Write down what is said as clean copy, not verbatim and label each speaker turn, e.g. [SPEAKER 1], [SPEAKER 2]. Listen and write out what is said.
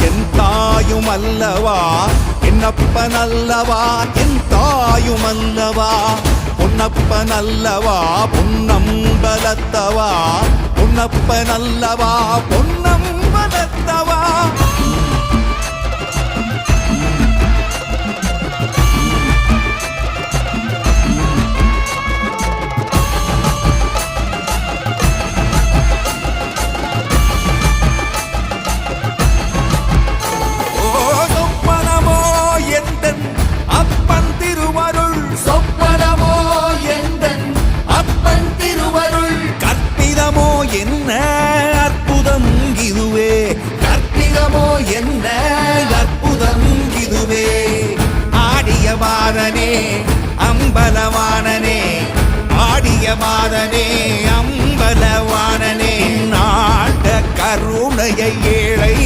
[SPEAKER 1] என் தாயும் அல்லவா என்னப்பன் அல்லவா என் தாயும் அல்லவா பொன்னப்பன் அல்லவா பொன்னம்பலத்தவா பொன்னப்பன் அல்லவா பொன்னம்பலத்தவா என்ன அற்புதம் இதுவே கற்பிதமோ என்ன அற்புதம் இதுவே ஆடிய பாதனே அம்பலவானனே ஆடிய பாதனே அம்பலவானனே நாட்ட கருணையை ஏழை